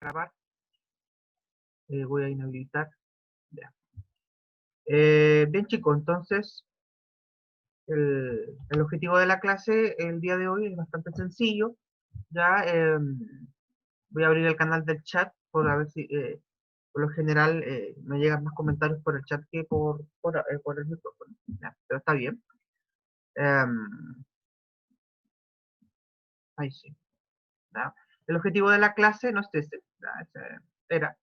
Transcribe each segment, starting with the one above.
grabar. Voy a inhabilitar. Ya. Bien chicos, entonces el objetivo de la clase el día de hoy es bastante sencillo. Ya voy a abrir el canal del chat por a ver si por lo general me llegan más comentarios por el chat que por el micrófono. Ya, pero está bien. Ahí sí. ¿Ya? El objetivo de la clase no es este, ¿ya? Era.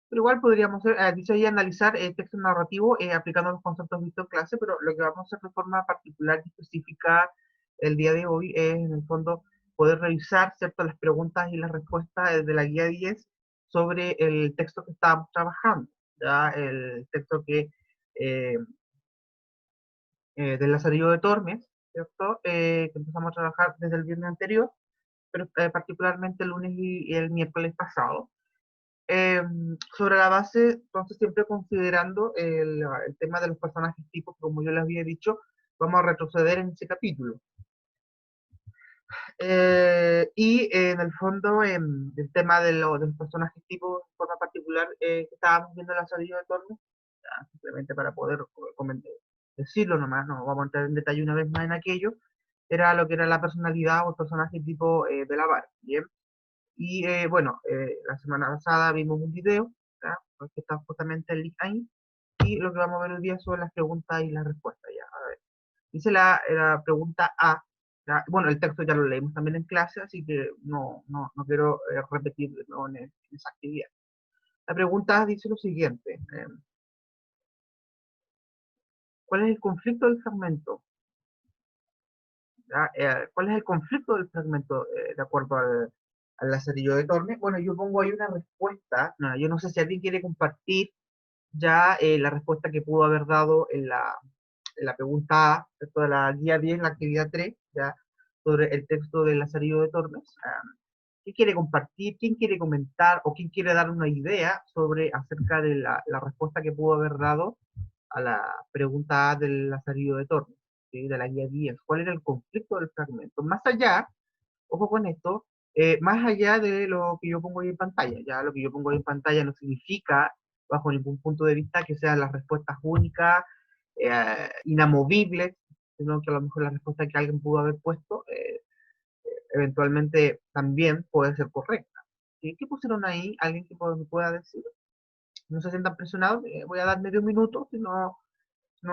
Pero igual podríamos dice ahí analizar texto narrativo aplicando los conceptos vistos en clase, pero lo que vamos a hacer de forma particular y específica el día de hoy es, en el fondo, poder revisar, ¿cierto?, las preguntas y las respuestas de la guía 10 sobre el texto que estábamos trabajando, ¿ya? El texto eh, del Lazarillo de Tormes, ¿cierto?, que empezamos a trabajar desde el viernes anterior, pero particularmente el lunes y el miércoles pasado. Sobre la base, entonces siempre considerando el tema de los personajes tipos, como yo les había dicho, vamos a retroceder en ese capítulo. Y en el fondo, el tema de los personajes tipos, en forma particular, que estábamos viendo en la salida de Tormes, simplemente para poder decirlo nomás, no vamos a entrar en detalle una vez más en aquello, era lo que era la personalidad o el personaje tipo de la Barbie, ¿bien? Y bueno, la semana pasada vimos un video, ¿ya? Que está justamente el link ahí, y lo que vamos a ver hoy día son las preguntas y las respuestas. Ya. A ver. Dice la pregunta A, ¿ya? Bueno, el texto ya lo leímos también en clase, así que no quiero repetir en esa actividad. La pregunta A dice lo siguiente, ¿cuál es el conflicto del fragmento? ¿Cuál es el conflicto del fragmento de acuerdo al Lazarillo de Tormes? Bueno, yo pongo ahí una respuesta. No, yo no sé si alguien quiere compartir ya la respuesta que pudo haber dado en la pregunta A, de la guía 10, la actividad 3, ya, sobre el texto del Lazarillo de Tormes. ¿Qué quiere compartir? ¿Quién quiere comentar? ¿O quién quiere dar una idea sobre acerca de la respuesta que pudo haber dado a la pregunta A del Lazarillo de Tormes, ¿sí? De la guía 10? ¿Cuál era el conflicto del fragmento? Más allá, ojo con esto, más allá de lo que yo pongo ahí en pantalla, ya lo que yo pongo ahí en pantalla no significa, bajo ningún punto de vista, que sean las respuestas únicas, inamovibles, sino que a lo mejor la respuesta que alguien pudo haber puesto eventualmente también puede ser correcta. ¿Sí? ¿Qué pusieron ahí? ¿Alguien que me pueda decir? No se sientan presionados, voy a dar medio minuto, si no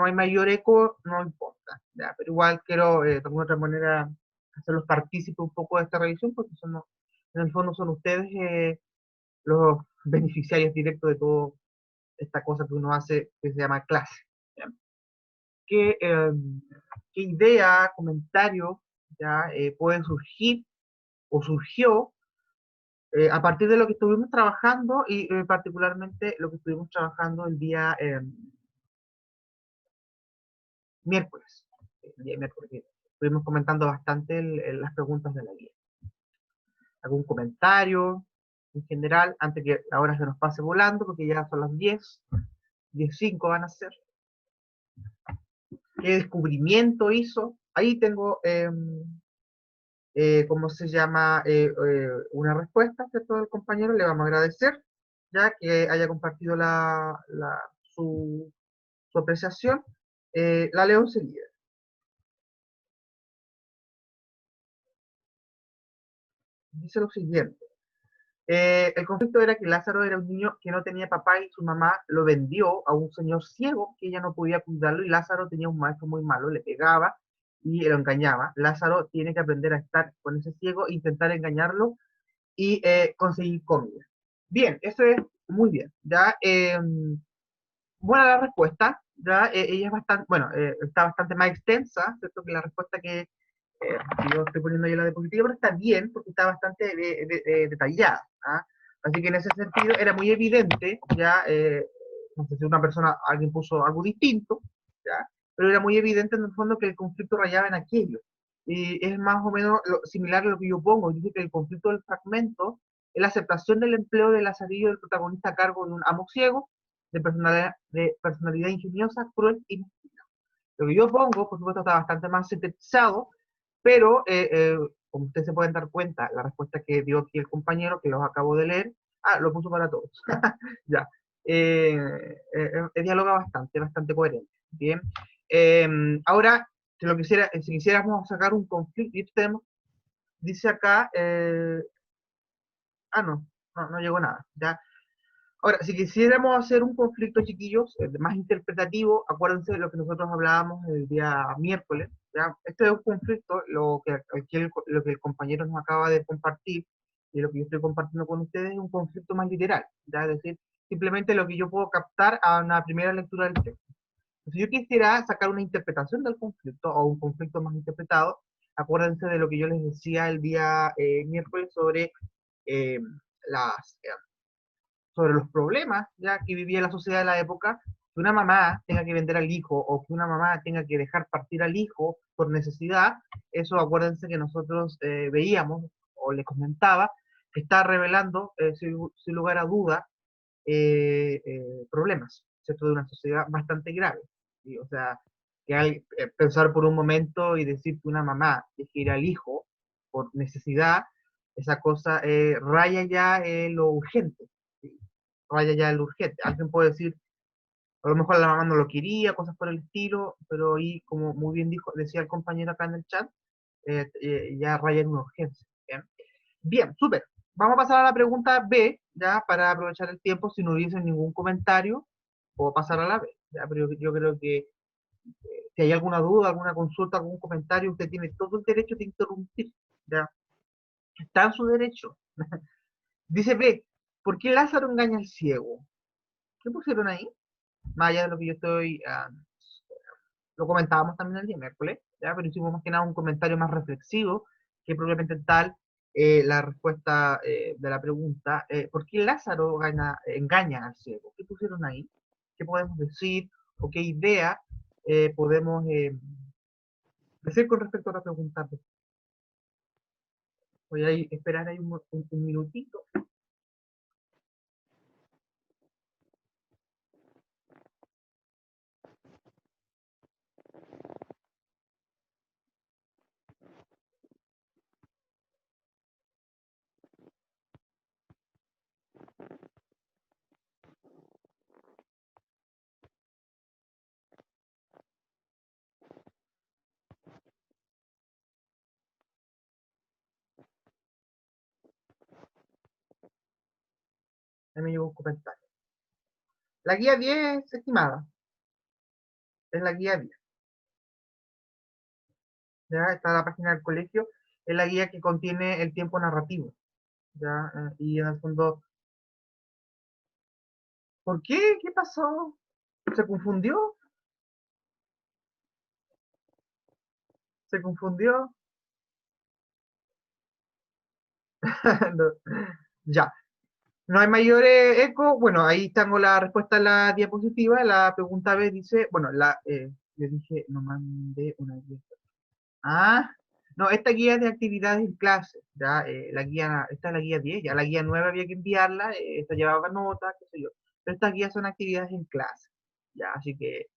hay mayor eco, no importa, ¿ya? Pero igual quiero de alguna otra manera hacerlos partícipes un poco de esta revisión, porque en el fondo son ustedes los beneficiarios directos de toda esta cosa que uno hace que se llama clase. ¿Ya? ¿Qué, qué idea, comentario ya puede surgir o surgió a partir de lo que estuvimos trabajando y particularmente lo que estuvimos trabajando el día miércoles? El día miércoles estuvimos comentando bastante las preguntas de la guía. ¿Algún comentario en general antes que ahora se nos pase volando, porque ya son las 10:05 van a ser? ¿Qué descubrimiento hizo? Ahí tengo, ¿cómo se llama? Una respuesta, ¿cierto? Del compañero, le vamos a agradecer, ya que haya compartido su apreciación. La leo enseguida. Dice lo siguiente. El conflicto era que Lázaro era un niño que no tenía papá y su mamá lo vendió a un señor ciego que ella no podía cuidarlo y Lázaro tenía un maestro muy malo, le pegaba y lo engañaba. Lázaro tiene que aprender a estar con ese ciego, intentar engañarlo y conseguir comida. Bien, eso es muy bien. Ya, buena la respuesta. Ya, ella es bastante, bueno, está bastante más extensa, ¿cierto? Que la respuesta que yo estoy poniendo ahí la diapositiva, pero está bien porque está bastante detallada. ¿Ah? Así que en ese sentido era muy evidente, ya, no sé si una persona, alguien puso algo distinto, ya, pero era muy evidente en el fondo que el conflicto rayaba en aquello. Y es más o menos similar a lo que yo pongo. Dice que el conflicto del fragmento es la aceptación del empleo del lazarillo del protagonista a cargo de un amo ciego, de personalidad ingeniosa, cruel y mezquina. Lo que yo pongo, por supuesto, está bastante más sintetizado, pero como ustedes se pueden dar cuenta, la respuesta que dio aquí el compañero, que los acabo de leer, Ah, lo puso para todos. Ya. Dialoga bastante, bastante coherente. Bien. Ahora, si quisiéramos sacar un conflicto, y esto dice acá, no llegó nada. ¿Ya? Ahora, si quisiéramos hacer un conflicto, chiquillos, más interpretativo, acuérdense de lo que nosotros hablábamos el día miércoles, ¿ya? Este es un conflicto, lo que el compañero nos acaba de compartir y lo que yo estoy compartiendo con ustedes es un conflicto más literal, ¿ya? Es decir, simplemente lo que yo puedo captar a una primera lectura del texto. Si yo quisiera sacar una interpretación del conflicto o un conflicto más interpretado, acuérdense de lo que yo les decía el día miércoles eh, las, eh, sobre los problemas ya que vivía la sociedad de la época, que una mamá tenga que vender al hijo o que una mamá tenga que dejar partir al hijo por necesidad, eso acuérdense que nosotros veíamos o les comentaba que está revelando, sin lugar a duda, problemas, ¿cierto? De una sociedad bastante grave. ¿Sí? O sea, que hay, pensar por un momento y decir que una mamá deje ir al hijo por necesidad, esa cosa raya ya lo urgente, ¿sí? Raya ya lo urgente. Alguien puede decir, a lo mejor la mamá no lo quería, cosas por el estilo, pero ahí, como muy bien decía el compañero acá en el chat, ya raya en una urgencia. ¿Bien? Bien, súper. Vamos a pasar a la pregunta B, ya, para aprovechar el tiempo, si no hubiese ningún comentario, puedo pasar a la B, ya, pero yo creo que si hay alguna duda, alguna consulta, algún comentario, usted tiene todo el derecho de interrumpir, ya, está en su derecho. Dice B, ¿por qué Lázaro engaña al ciego? ¿Qué pusieron ahí? Más allá de lo que yo estoy, lo comentábamos también el día miércoles, ya, pero hicimos más que nada un comentario más reflexivo que propiamente tal la respuesta de la pregunta, ¿por qué Lázaro engaña al ciego? ¿Qué pusieron ahí? ¿Qué podemos decir o qué idea podemos decir con respecto a la pregunta? Voy a esperar ahí un minutito. Ahí me llegó un comentario. La guía 10, estimada, es la guía 10. Ya está la página del colegio, es la guía que contiene el tiempo narrativo. ¿Ya? Y en el fondo, ¿por qué? ¿Qué pasó? ¿Se confundió? ¿Se confundió? No. Ya. No hay mayor eco. Bueno, ahí tengo la respuesta a la diapositiva. La pregunta B dice, bueno, le dije, no mandé una guía. Ah, no, esta guía es de actividades en clase. Ya, esta es la guía 10, ya la guía 9 había que enviarla, esta llevaba notas, qué sé yo. Pero estas guías son actividades en clase. Ya, así que,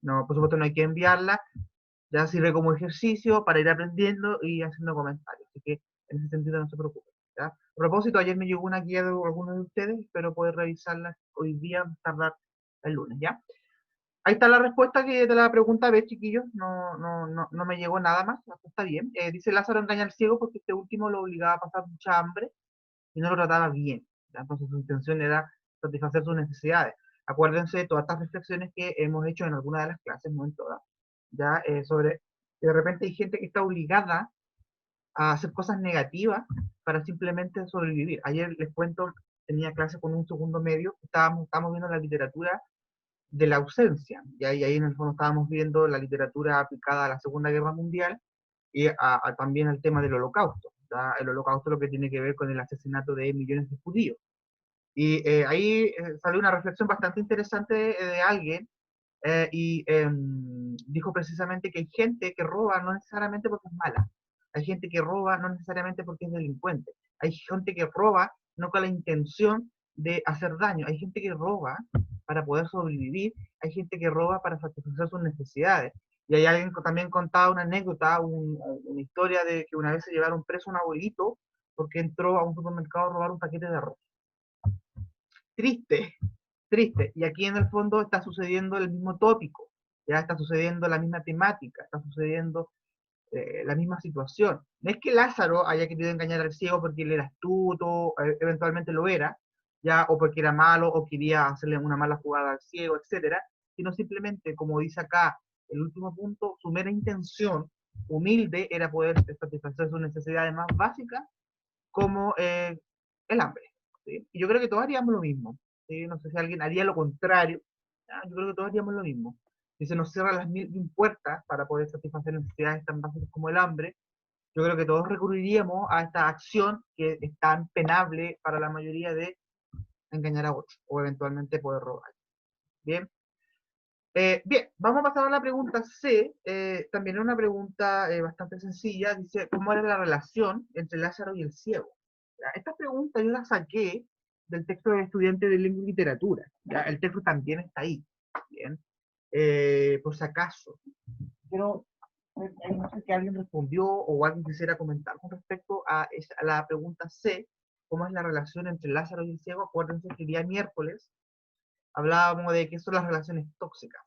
no, por supuesto no hay que enviarla. Ya sirve como ejercicio para ir aprendiendo y haciendo comentarios. Así que en ese sentido no se preocupen. ¿Ya? A propósito, ayer me llegó una guía de algunos de ustedes, espero poder revisarla hoy día, más tardar el lunes, ¿ya? Ahí está la respuesta de la pregunta B, chiquillos. No me llegó nada más, está bien. Dice Lázaro engaña al ciego porque este último lo obligaba a pasar mucha hambre y no lo trataba bien. ¿Ya? Entonces su intención era satisfacer sus necesidades. Acuérdense de todas estas reflexiones que hemos hecho en alguna de las clases, no en todas, ya sobre que de repente hay gente que está obligada a hacer cosas negativas para simplemente sobrevivir. Ayer les cuento, tenía clase con un segundo medio, estábamos viendo la literatura de la ausencia, y ahí en el fondo estábamos viendo la literatura aplicada a la Segunda Guerra Mundial y también al tema del holocausto. ¿Ya? El holocausto lo que tiene que ver con el asesinato de millones de judíos. Y ahí salió una reflexión bastante interesante de alguien dijo precisamente que hay gente que roba no necesariamente porque es mala, hay gente que roba no necesariamente porque es delincuente, hay gente que roba no con la intención de hacer daño, hay gente que roba para poder sobrevivir, hay gente que roba para satisfacer sus necesidades. Y hay alguien que también contaba una anécdota, una historia de que una vez se llevaron preso a un abuelito porque entró a un supermercado a robar un paquete de arroz. triste, triste. Y aquí en el fondo está sucediendo el mismo tópico, ya está sucediendo la misma temática, está sucediendo la misma situación. No es que Lázaro haya querido engañar al ciego porque él era astuto, eventualmente lo era, ya, o porque era malo, o quería hacerle una mala jugada al ciego, etcétera, sino simplemente, como dice acá el último punto, su mera intención humilde era poder satisfacer sus necesidades más básicas, como el hambre. ¿Sí? Y yo creo que todos haríamos lo mismo. ¿Sí? No sé si alguien haría lo contrario. ¿Ya? Yo creo que todos haríamos lo mismo. Si se nos cierran las mil y un puertas para poder satisfacer necesidades tan básicas como el hambre, yo creo que todos recurriríamos a esta acción que es tan penable para la mayoría de engañar a otros o eventualmente poder robar. Bien. Bien, vamos a pasar a la pregunta C. También es una pregunta bastante sencilla. Dice, ¿cómo era la relación entre Lázaro y el ciego? ¿Ya? Esta pregunta yo la saqué del texto de estudiante de lengua y literatura. ¿Ya? El texto también está ahí. Bien. Por si acaso. Pero no sé si alguien respondió o alguien quisiera comentar con respecto a la pregunta C, ¿cómo es la relación entre Lázaro y el ciego? Acuérdense que el día miércoles hablábamos de qué son las relaciones tóxicas.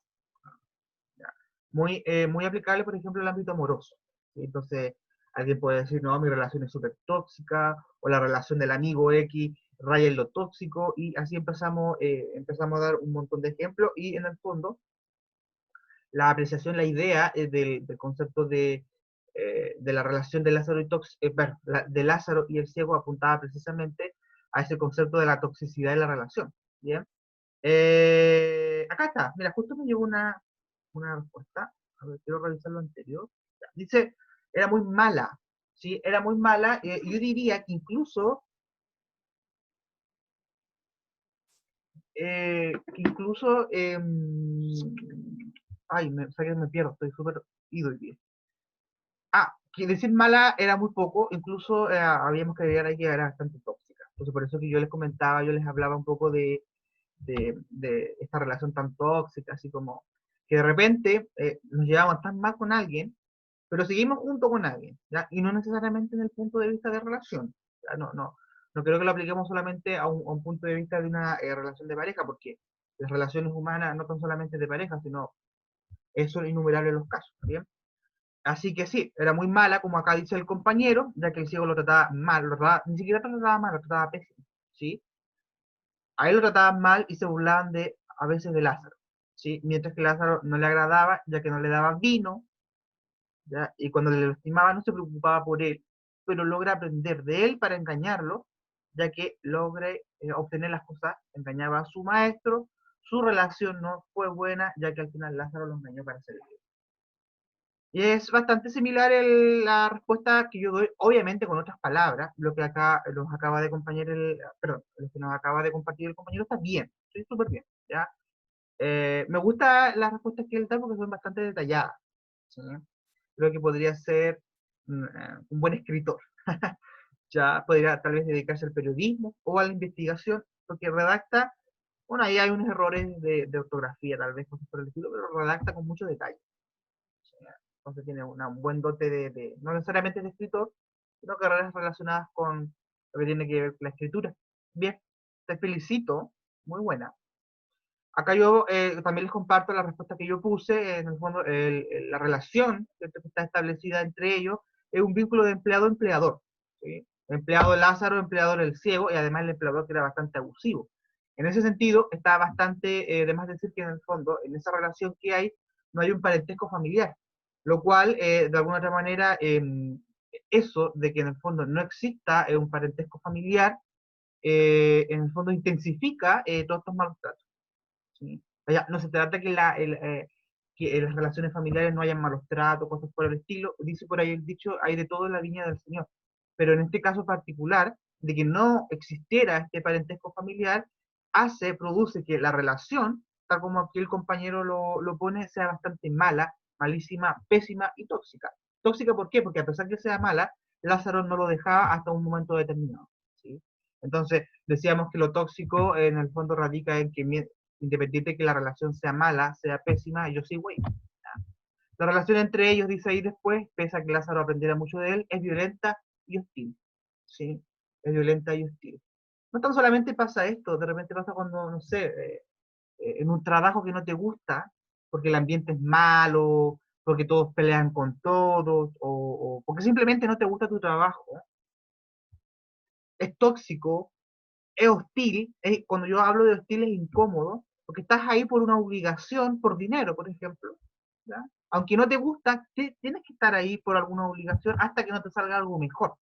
¿Ya? Muy aplicable, por ejemplo, al ámbito amoroso. ¿Sí? Entonces, alguien puede decir, no, mi relación es súper tóxica, o la relación del amigo X raya en lo tóxico, y así empezamos a dar un montón de ejemplos, y en el fondo, la apreciación, la idea del concepto de la relación de Lázaro de Lázaro y el ciego apuntaba precisamente a ese concepto de la toxicidad de la relación. ¿Bien? Acá está, mira, justo me llegó una respuesta. A ver, quiero revisar lo anterior. Dice, era muy mala, ¿sí? Era muy mala. Yo diría que incluso, ay, me pierdo, estoy súper ido hoy día. Que decir mala era muy poco, incluso habíamos que agregar ahí que era bastante tóxica. Entonces, por eso que yo les comentaba, yo les hablaba un poco de esta relación tan tóxica, así como que de repente nos llevamos tan mal con alguien, pero seguimos junto con alguien, ¿ya? Y no necesariamente en el punto de vista de relación. ¿Ya? No creo que lo apliquemos solamente a un punto de vista de una relación de pareja, porque las relaciones humanas no son solamente de pareja, sino son innumerables los casos, ¿bien? Así que sí, era muy mala, como acá dice el compañero, ya que el ciego lo trataba mal, ni siquiera lo trataba mal, lo trataba pésimo, ¿sí? A él lo trataban mal y se burlaban a veces de Lázaro, ¿sí? Mientras que Lázaro no le agradaba, ya que no le daba vino, ¿ya? Y cuando le lastimaba no se preocupaba por él, pero logra aprender de él para engañarlo, ya que logre obtener las cosas, engañaba a su maestro, su relación no fue buena, ya que al final Lázaro lo engañó para ser el. Y es bastante similar la respuesta que yo doy, obviamente con otras palabras, lo que acá nos acaba de compañero perdón, lo que nos acaba de compartir el compañero está bien, estoy súper bien, ¿ya? Me gusta las respuestas que él da porque son bastante detalladas, ¿sí? Creo que podría ser un buen escritor, ya podría tal vez dedicarse al periodismo o a la investigación, porque redacta, bueno, ahí hay unos errores de ortografía, tal vez, cosas por el estilo, pero redacta con mucho detalle. Entonces tiene un buen dote no necesariamente de escritor, sino carreras relacionadas con lo que tiene que ver con la escritura. Bien, te felicito, muy buena. Acá yo también les comparto la respuesta que yo puse, en el fondo la relación que está establecida entre ellos es un vínculo de empleado-empleador. ¿Sí? Empleado Lázaro, empleador el ciego, y además el empleador que era bastante abusivo. En ese sentido, está bastante de más decir que en el fondo, en esa relación que hay, no hay un parentesco familiar, lo cual, de alguna otra manera, eso de que en el fondo no exista un parentesco familiar, en el fondo intensifica todos estos malos tratos. ¿Sí? O sea, no se trata que en las relaciones familiares no hayan malos tratos, cosas por el estilo, dice por ahí el dicho, hay de todo en la viña del Señor. Pero en este caso particular, de que no existiera este parentesco familiar, produce que la relación, tal como aquí el compañero lo pone, sea bastante mala, malísima, pésima y tóxica. ¿Tóxica por qué? Porque a pesar que sea mala, Lázaro no lo dejaba hasta un momento determinado. ¿Sí? Entonces, decíamos que lo tóxico en el fondo radica en que independiente de que la relación sea mala, sea pésima, yo soy güey. La relación entre ellos, dice ahí después, pese a que Lázaro aprendiera mucho de él, es violenta y hostil. ¿Sí? Es violenta y hostil. No tan solamente pasa esto, de repente pasa cuando, no sé, en un trabajo que no te gusta, porque el ambiente es malo, porque todos pelean con todos, o porque simplemente no te gusta tu trabajo, es tóxico, es hostil, cuando yo hablo de hostil es incómodo, porque estás ahí por una obligación, por dinero, por ejemplo, ¿ya? Aunque no te gusta, tienes que estar ahí por alguna obligación hasta que no te salga algo mejor.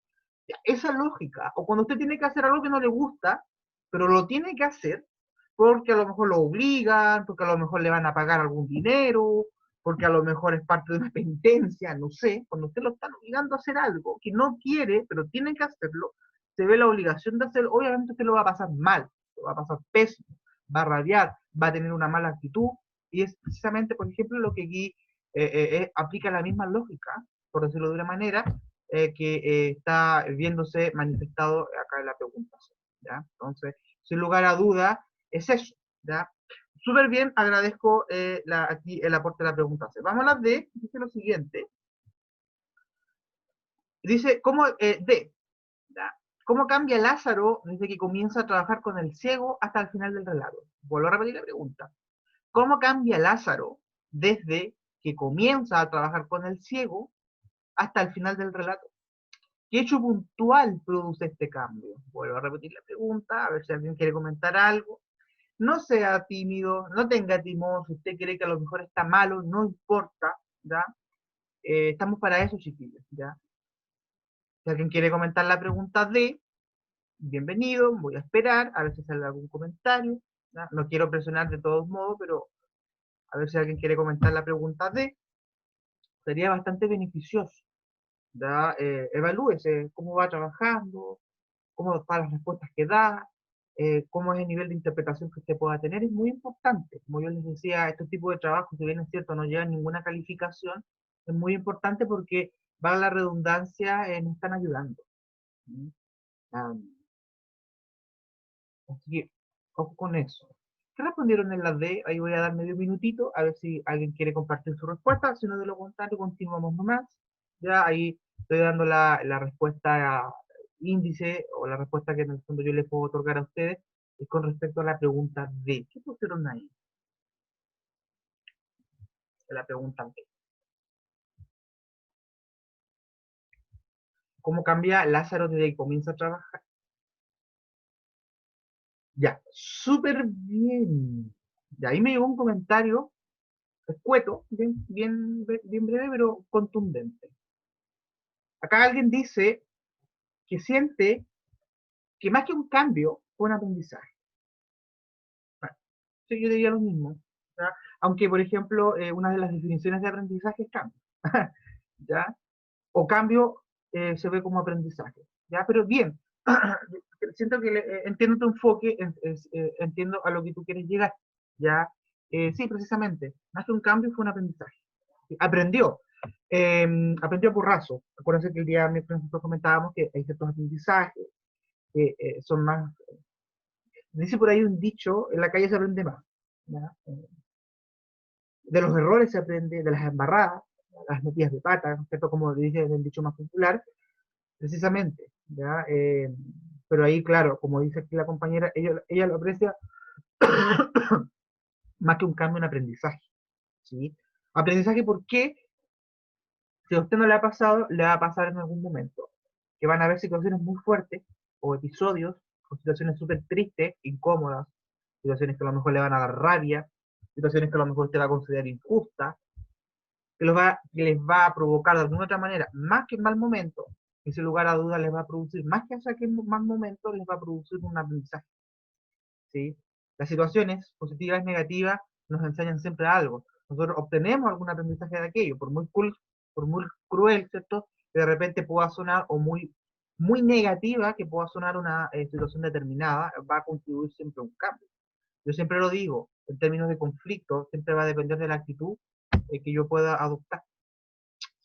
Ya, esa lógica, o cuando usted tiene que hacer algo que no le gusta, pero lo tiene que hacer, porque a lo mejor lo obligan, porque a lo mejor le van a pagar algún dinero, porque a lo mejor es parte de una penitencia, no sé, cuando usted lo están obligando a hacer algo que no quiere, pero tiene que hacerlo, se ve la obligación de hacerlo, obviamente usted lo va a pasar mal, lo va a pasar pésimo, va a rabiar, va a tener una mala actitud, y es precisamente, por ejemplo, lo que aquí aplica la misma lógica, por decirlo de una manera, que está viéndose manifestado acá en la pregunta, ¿ya? Entonces, sin lugar a duda, es eso, ¿ya? Súper bien, agradezco aquí el aporte de la pregunta C. Vamos a la D, dice lo siguiente. Dice, ¿cómo, D, ¿ya? ¿Cómo cambia Lázaro desde que comienza a trabajar con el ciego hasta el final del relato? Vuelvo a repetir la pregunta. ¿Cómo cambia Lázaro desde que comienza a trabajar con el ciego hasta el final del relato? ¿Qué hecho puntual produce este cambio? Vuelvo a repetir la pregunta, a ver si alguien quiere comentar algo. No sea tímido, no tenga timor, si usted cree que a lo mejor está malo, no importa, ¿ya? Estamos para eso, chiquillos, ¿ya? Si alguien quiere comentar la pregunta D, bienvenido, voy a esperar, a ver si sale algún comentario, ¿ya? No quiero presionar de todos modos, pero a ver si alguien quiere comentar la pregunta D, sería bastante beneficioso, ¿ya? Evalúese cómo va trabajando, cómo están las respuestas que da, cómo es el nivel de interpretación que usted pueda tener, es muy importante. Como yo les decía, estos tipos de trabajos, si bien es cierto, no llevan ninguna calificación, es muy importante porque, valga la redundancia, nos están ayudando. ¿Sí? Así que, ojo con eso. ¿Qué respondieron en la D? Ahí voy a dar medio minutito, a ver si alguien quiere compartir su respuesta, si no de lo contrario, continuamos nomás. Ya ahí estoy dando la respuesta índice, o la respuesta que en el fondo yo les puedo otorgar a ustedes, es con respecto a la pregunta D. ¿Qué pusieron ahí? La pregunta D. ¿Cómo cambia Lázaro desde que comienza a trabajar? Ya, súper bien. Ya ahí me llegó un comentario escueto, bien breve, pero contundente. Acá alguien dice que siente que más que un cambio, fue un aprendizaje. Bueno, sí, yo diría lo mismo. ¿Ya? Aunque, por ejemplo, una de las definiciones de aprendizaje es cambio. ¿Ya? O cambio se ve como aprendizaje. ¿Ya? Pero bien, siento que entiendo tu enfoque, entiendo a lo que tú quieres llegar. ¿Ya? Sí, precisamente. Más que un cambio, fue un aprendizaje. Aprendió. Aprendió por raso. Acuérdense que el día miércoles nosotros comentábamos que hay ciertos aprendizajes que son más. Dice por ahí un dicho: en la calle se aprende más. ¿Ya? De los errores se aprende, de las embarradas, las metidas de pata, ¿no es cierto? Como dice el dicho más popular, precisamente. ¿Ya? Pero ahí, claro, como dice aquí la compañera, ella lo aprecia más que un cambio en aprendizaje. ¿Sí? Aprendizaje, ¿por qué? Si a usted no le ha pasado, le va a pasar en algún momento. Que van a haber situaciones muy fuertes, o episodios, o situaciones súper tristes, incómodas, situaciones que a lo mejor le van a dar rabia, situaciones que a lo mejor usted va a considerar injustas, que les va a provocar de alguna otra manera, más que un mal momento, en ese lugar a dudas les va a producir, más que hacer que mal momento, les va a producir un aprendizaje. ¿Sí? Las situaciones positivas y negativas nos enseñan siempre algo. Nosotros obtenemos algún aprendizaje de aquello, por muy cruel, ¿cierto? Que de repente pueda sonar, o muy negativa que pueda sonar una situación determinada, va a contribuir siempre a un cambio. Yo siempre lo digo, en términos de conflicto, siempre va a depender de la actitud que yo pueda adoptar.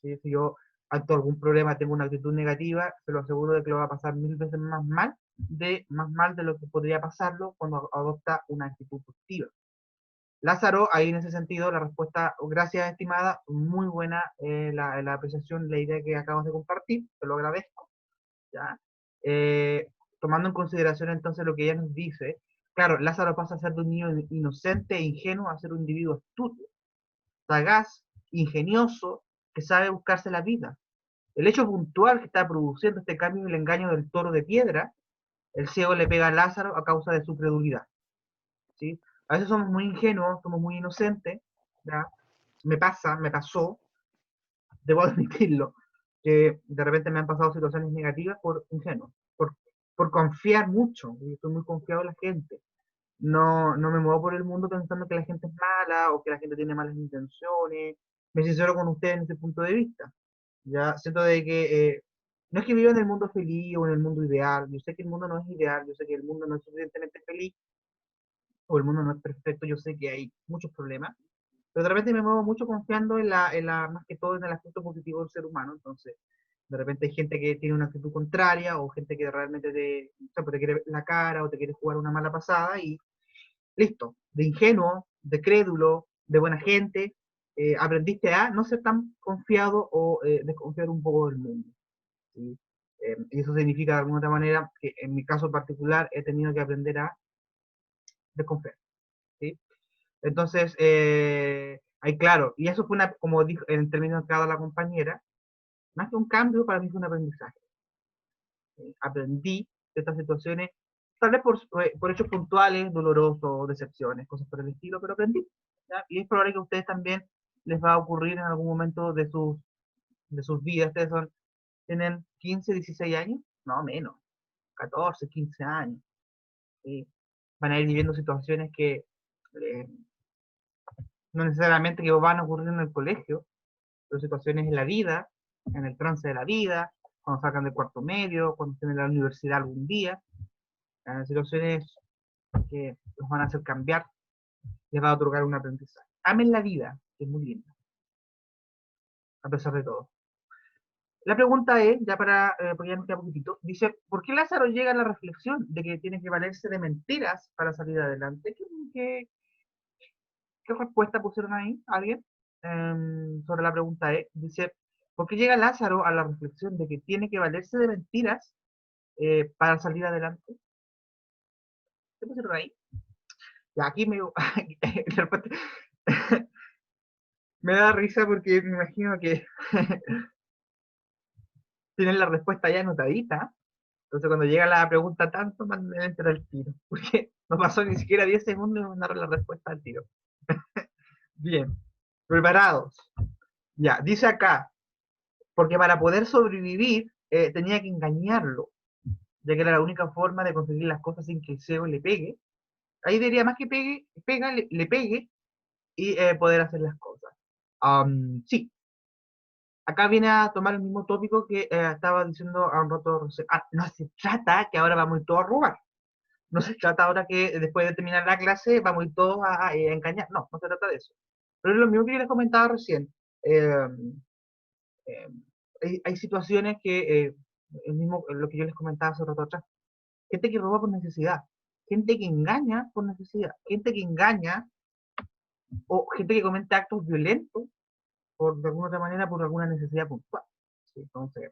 ¿Sí? Si yo ante algún problema tengo una actitud negativa, se lo aseguro de que lo va a pasar mil veces más mal de lo que podría pasarlo cuando adopta una actitud positiva. Lázaro, ahí en ese sentido, la respuesta, gracias estimada, muy buena la apreciación, la idea que acabas de compartir, te lo agradezco. ¿Ya? tomando en consideración entonces lo que ella nos dice, claro, Lázaro pasa a ser de un niño inocente e ingenuo a ser un individuo astuto, sagaz, ingenioso, que sabe buscarse la vida. El hecho puntual que está produciendo este cambio y el engaño del toro de piedra, el ciego le pega a Lázaro a causa de su credulidad. ¿Sí? A veces somos muy ingenuos, somos muy inocentes, ¿ya? Me pasó, debo admitirlo, que de repente me han pasado situaciones negativas por ingenuo, por confiar mucho, y estoy muy confiado en la gente. No me muevo por el mundo pensando que la gente es mala o que la gente tiene malas intenciones. Me sincero con ustedes en ese punto de vista. Ya siento de que no es que viva en el mundo feliz o en el mundo ideal. Yo sé que el mundo no es ideal, yo sé que el mundo no es suficientemente feliz o el mundo no es perfecto, yo sé que hay muchos problemas, pero de repente me muevo mucho confiando más que todo en el aspecto positivo del ser humano. Entonces de repente hay gente que tiene una actitud contraria o gente que realmente o sea, pues te quiere ver la cara o te quiere jugar una mala pasada y listo, de ingenuo, de crédulo, de buena gente, aprendiste a no ser tan confiado o desconfiar un poco del mundo. ¿Sí? Y eso significa de alguna otra manera que en mi caso particular he tenido que aprender a desconfiar. ¿Sí? Entonces, ahí claro, y eso fue una, como dijo en términos de la compañera, más que un cambio, para mí fue un aprendizaje. Aprendí de estas situaciones, tal vez por hechos puntuales, dolorosos, decepciones, cosas por el estilo, pero aprendí. ¿Ya? Y es probable que a ustedes también les va a ocurrir en algún momento de sus vidas. Ustedes tienen 15, 16 años, no menos, 14, 15 años. ¿Sí? Van a ir viviendo situaciones que eh, no necesariamente que van a ocurrir en el colegio, pero situaciones en la vida, en el trance de la vida, cuando salgan del cuarto medio, cuando estén en la universidad algún día, situaciones que los van a hacer cambiar, les va a otorgar un aprendizaje. Amen la vida, que es muy linda, a pesar de todo. La pregunta es, ya porque ya nos queda poquitito, dice, ¿por qué Lázaro llega a la reflexión de que tiene que valerse de mentiras para salir adelante? ¿Qué respuesta pusieron ahí? ¿Alguien? Sobre la pregunta E. Dice, ¿por qué llega Lázaro a la reflexión de que tiene que valerse de mentiras para salir adelante? ¿Qué pusieron ahí? Ya, aquí me da risa porque me imagino que tienen la respuesta ya anotadita. Entonces cuando llega la pregunta tanto, me entra el tiro. Porque no pasó ni siquiera 10 segundos y me mandaron la respuesta al tiro. Bien, preparados. Ya, dice acá, porque para poder sobrevivir tenía que engañarlo, ya que era la única forma de conseguir las cosas sin que el ciego le pegue. Ahí diría más que pegue, le pegue y poder hacer las cosas. Sí, acá viene a tomar el mismo tópico que estaba diciendo a un rato. No se trata que ahora vamos a ir todos a robar. No se trata ahora que después de terminar la clase vamos a ir todos a engañar. No, no se trata de eso. Pero es lo mismo que yo les comentaba recién. Eh, eh, hay situaciones que, el mismo, lo que yo les comentaba hace rato atrás, gente que roba por necesidad, gente que engaña por necesidad, gente que engaña o gente que comete actos violentos de alguna otra manera por alguna necesidad puntual. ¿Sí? Entonces,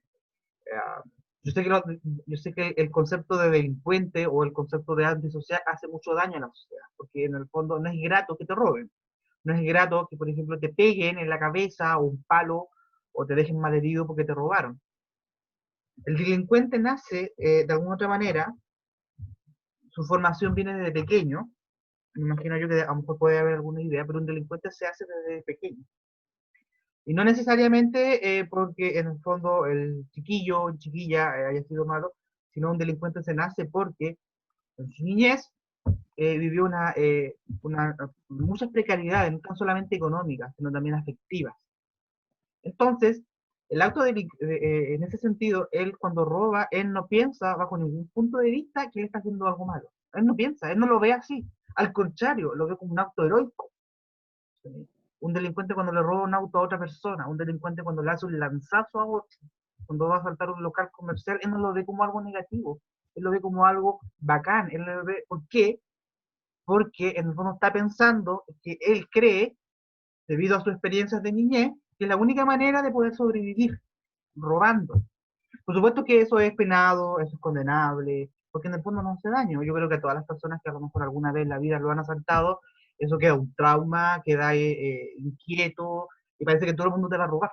eh, yo sé que, yo sé que el concepto de delincuente o el concepto de antisocial hace mucho daño a la sociedad, porque en el fondo no es grato que te roben, no es grato que, por ejemplo, te peguen en la cabeza o un palo o te dejen malherido porque te robaron. El delincuente nace de alguna otra manera, su formación viene desde pequeño, me imagino yo que a lo mejor puede haber alguna idea, pero un delincuente se hace desde pequeño. Y no necesariamente porque en el fondo el chiquillo o chiquilla haya sido malo, sino un delincuente se nace porque en su niñez vivió muchas precariedades, no tan solamente económicas, sino también afectivas. Entonces, el acto en ese sentido, él cuando roba, él no piensa bajo ningún punto de vista que él está haciendo algo malo. Él no piensa, él no lo ve así. Al contrario, lo ve como un acto heroico. ¿Sí? Un delincuente cuando le roba un auto a otra persona, un delincuente cuando le hace un lanzazo a otro, cuando va a saltar un local comercial, él no lo ve como algo negativo, él lo ve como algo bacán. Él lo ve, ¿por qué? Porque en el fondo está pensando que él cree, debido a sus experiencias de niñez, que es la única manera de poder sobrevivir robando. Por supuesto que eso es penado, eso es condenable, porque en el fondo no hace daño. Yo creo que a todas las personas que a lo mejor alguna vez en la vida lo han asaltado, eso queda un trauma, queda inquieto, y parece que todo el mundo te va a robar.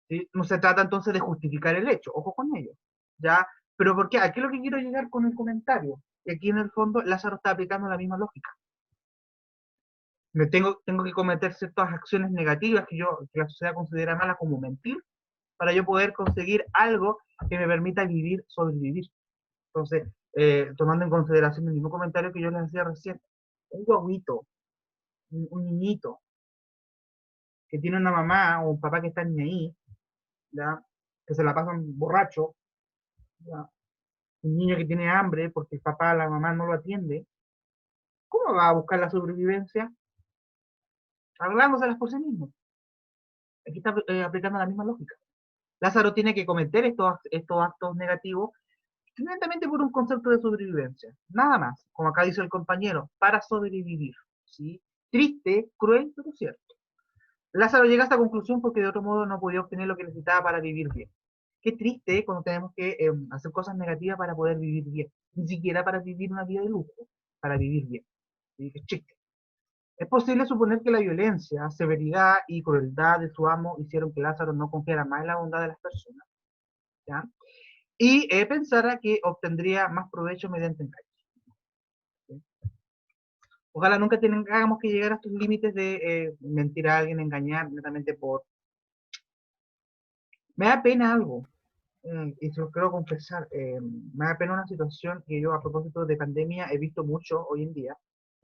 ¿Sí? No se trata entonces de justificar el hecho, ojo con ello, ¿ya? Pero ¿por qué? Aquí es lo que quiero llegar con el comentario, que aquí en el fondo Lázaro está aplicando la misma lógica. Tengo que cometer ciertas acciones negativas que la sociedad considera malas, como mentir, para yo poder conseguir algo que me permita vivir, sobrevivir. Entonces, tomando en consideración el mismo comentario que yo les hacía recién, un guaguito, un niñito, que tiene una mamá o un papá que están ahí, ¿ya? Que se la pasan borracho, ¿ya? Un niño que tiene hambre porque el papá, la mamá no lo atiende, ¿cómo va a buscar la sobrevivencia? Arreglándoselas por sí mismo. Aquí está aplicando la misma lógica. Lázaro tiene que cometer estos actos negativos simplemente por un concepto de sobrevivencia. Nada más, como acá dice el compañero, para sobrevivir. ¿Sí? Triste, cruel, pero cierto. Lázaro llega a esta conclusión porque de otro modo no podía obtener lo que necesitaba para vivir bien. Qué triste cuando tenemos que hacer cosas negativas para poder vivir bien. Ni siquiera para vivir una vida de lujo, para vivir bien. ¿Sí? Es chiste. Es posible suponer que la violencia, severidad y crueldad de su amo hicieron que Lázaro no confiara más en la bondad de las personas, ¿ya? Y pensara que obtendría más provecho mediante engaño. ¿Sí? Ojalá nunca tengamos que llegar a estos límites de mentir a alguien, engañar, netamente por... Me da pena algo, y se lo quiero confesar, me da pena una situación que yo a propósito de pandemia he visto mucho hoy en día.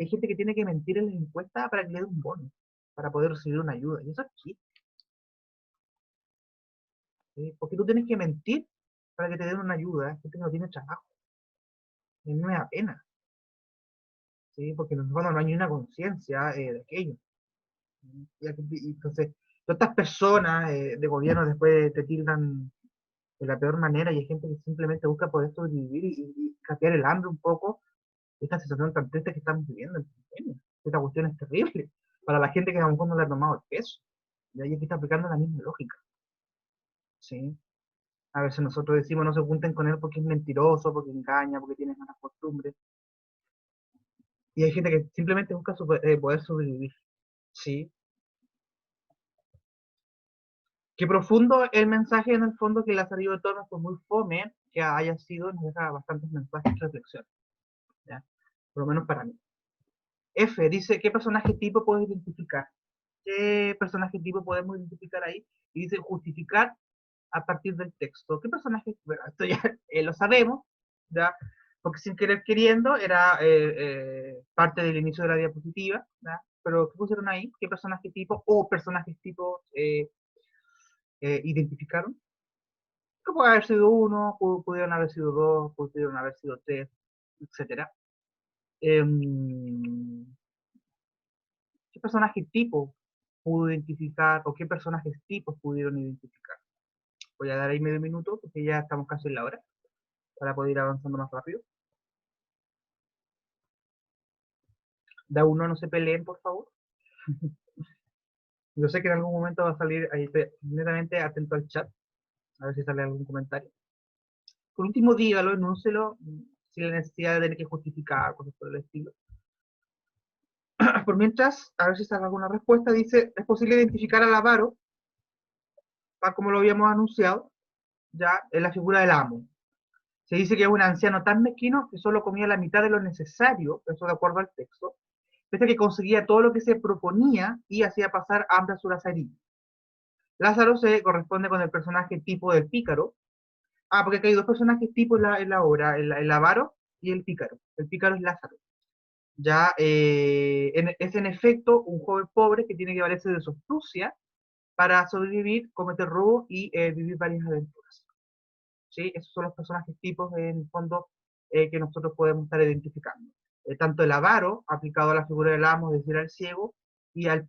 Hay gente que tiene que mentir en la encuesta para que le dé un bono, para poder recibir una ayuda. Y eso es chiste, ¿sí? Porque tú tienes que mentir para que te den una ayuda, gente que no tiene trabajo. Y a mí me da pena, ¿sí? Porque en el fondo no hay ni una conciencia de aquello. Y entonces, todas estas personas de gobierno después te tildan de la peor manera y hay gente que simplemente busca poder sobrevivir y cambiar el hambre un poco. Esta situación tan triste que estamos viviendo en pandemia. Esta cuestión es terrible para la gente que a lo mejor no le ha tomado el peso. Y ahí aquí está aplicando la misma lógica. ¿Sí? A veces nosotros decimos no se junten con él porque es mentiroso, porque engaña, porque tiene malas costumbres. Y hay gente que simplemente busca poder sobrevivir. ¿Sí? Qué profundo el mensaje en el fondo que Lazarillo de Tormes fue muy fome, que haya sido, nos deja bastantes mensajes de reflexión, ¿ya? Por lo menos para mí. F dice, ¿qué personaje tipo puedes identificar? ¿Qué personaje tipo podemos identificar ahí? Y dice, justificar a partir del texto. ¿Qué personaje? Bueno, esto ya lo sabemos, ¿ya? Porque sin querer queriendo era parte del inicio de la diapositiva, ¿ya? Pero ¿qué pusieron ahí? ¿Qué personaje tipo o personajes tipo identificaron? Que puede haber sido uno, pudieron haber sido dos, pudieron haber sido tres, etcétera. ¿Qué personaje tipo pudo identificar o qué personajes tipos pudieron identificar? Voy a dar ahí medio minuto porque ya estamos casi en la hora para poder ir avanzando más rápido. Da uno, no se peleen, por favor. Yo sé que en algún momento va a salir ahí, netamente atento al chat, a ver si sale algún comentario. Por último, dígalo, enúncelo, sin la necesidad de tener que justificar, cosas por el estilo. Por mientras, a ver si sale alguna respuesta, dice, es posible identificar al avaro, tal como lo habíamos anunciado, ya en la figura del amo. Se dice que es un anciano tan mezquino que solo comía la mitad de lo necesario, eso de acuerdo al texto, pese a que conseguía todo lo que se proponía y hacía pasar hambre a su lazarillo. Lázaro se corresponde con el personaje tipo del pícaro. Ah, porque hay dos personajes tipo en la obra, el avaro y el pícaro. El pícaro es Lázaro. Ya es en efecto un joven pobre que tiene que valerse de su astucia para sobrevivir, cometer robo y vivir varias aventuras. ¿Sí? Esos son los personajes tipos en el fondo que nosotros podemos estar identificando. Tanto el avaro, aplicado a la figura del amo, es decir, al ciego, y al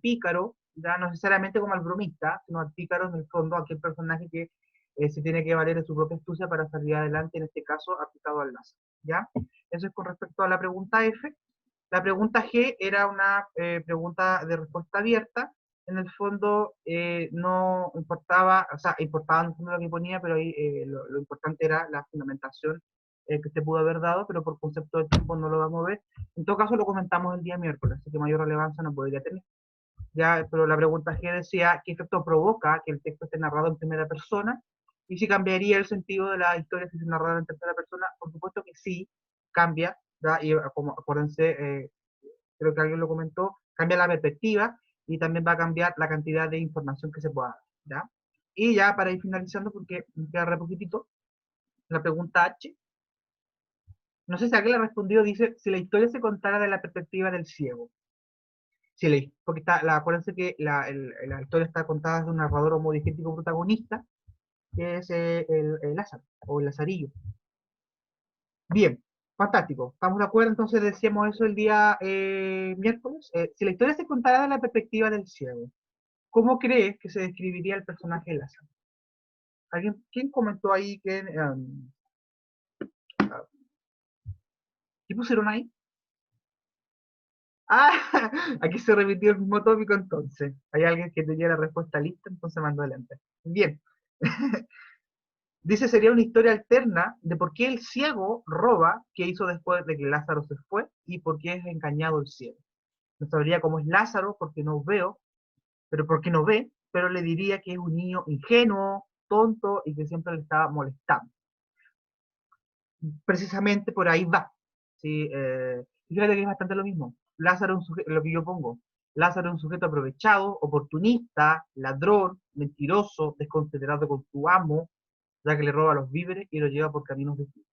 pícaro, ya no necesariamente como al bromista, sino al pícaro en el fondo, aquel personaje que se tiene que valer de su propia astucia para salir adelante, en este caso aplicado al lazo. ¿Ya? Eso es con respecto a la pregunta F. La pregunta G era una pregunta de respuesta abierta. En el fondo no importaba, o sea, importaba en el fondo lo que ponía, pero ahí lo importante era la fundamentación que te pudo haber dado, pero por concepto de tiempo no lo vamos a ver. En todo caso, lo comentamos el día miércoles, así que mayor relevancia no podría tener. Ya, pero la pregunta G decía, ¿qué efecto provoca que el texto esté narrado en primera persona? Y si cambiaría el sentido de la historia si se narrara en tercera persona. Por supuesto que sí, cambia, ¿verdad? Y como acuérdense, creo que alguien lo comentó, cambia la perspectiva y también va a cambiar la cantidad de información que se pueda dar, ¿ya? Y ya para ir finalizando, porque me queda re poquitito, la pregunta H, no sé si alguien le respondió, dice, si la historia se contara de la perspectiva del ciego. Si la, porque acuérdense que la historia está contada de un narrador homodigético protagonista, que es el Lázaro, o el Lazarillo. Bien, fantástico. ¿Estamos de acuerdo? Entonces decíamos eso el día miércoles. Si la historia se contara de la perspectiva del ciego, ¿cómo crees que se describiría el personaje de Lázaro? ¿Alguien, quién comentó ahí que... ¿qué pusieron ahí? Ah, aquí se repitió el mismo tópico entonces. Hay alguien que tenía la respuesta lista, entonces mandó adelante. Bien. Dice, sería una historia alterna de por qué el ciego roba, qué hizo después de que Lázaro se fue, y por qué es engañado el ciego. No sabría cómo es Lázaro, porque no veo, pero porque no ve, pero le diría que es un niño ingenuo, tonto, y que siempre le está molestando. Precisamente por ahí va. ¿Sí? Fíjate que es bastante lo mismo. Lázaro es un sujeto, lo que yo pongo. Lázaro es un sujeto aprovechado, oportunista, ladrón, mentiroso, desconsiderado con su amo, ya que le roba los víveres y lo lleva por caminos desviados.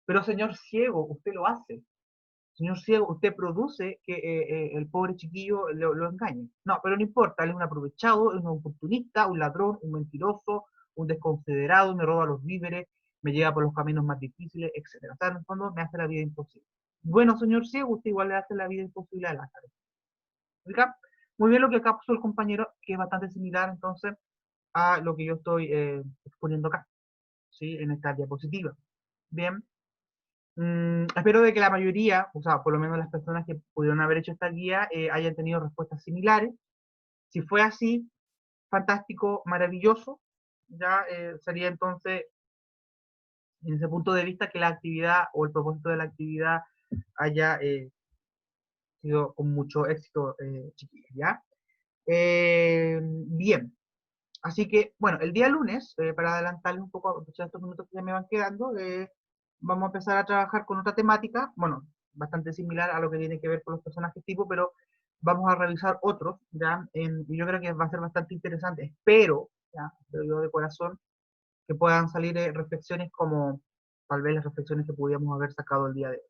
Pero señor ciego, usted lo hace. Señor ciego, usted produce que el pobre chiquillo lo engañe. No, pero no importa, él es un aprovechado, es un oportunista, un ladrón, un mentiroso, un desconsiderado, me roba los víveres, me lleva por los caminos más difíciles, etc. O sea, en el fondo me hace la vida imposible. Bueno, señor ciego, usted igual le hace la vida imposible a Lázaro. ¿Explica? Muy bien lo que acá puso el compañero, que es bastante similar entonces a lo que yo estoy exponiendo acá, ¿sí? En esta diapositiva. Bien. Espero de que la mayoría, o sea, por lo menos las personas que pudieron haber hecho esta guía, hayan tenido respuestas similares. Si fue así, fantástico, maravilloso. Ya sería entonces, en ese punto de vista, que la actividad o el propósito de la actividad haya sido con mucho éxito, chiquillos, ¿ya? Bien, así que, bueno, el día lunes, para adelantarles un poco, aprovechar estos minutos que ya me van quedando, vamos a empezar a trabajar con otra temática, bueno, bastante similar a lo que tiene que ver con los personajes tipo, pero vamos a revisar otros, ¿ya? Y yo creo que va a ser bastante interesante. Espero, ¿ya? Espero yo de corazón, que puedan salir reflexiones como tal vez las reflexiones que pudiéramos haber sacado el día de hoy.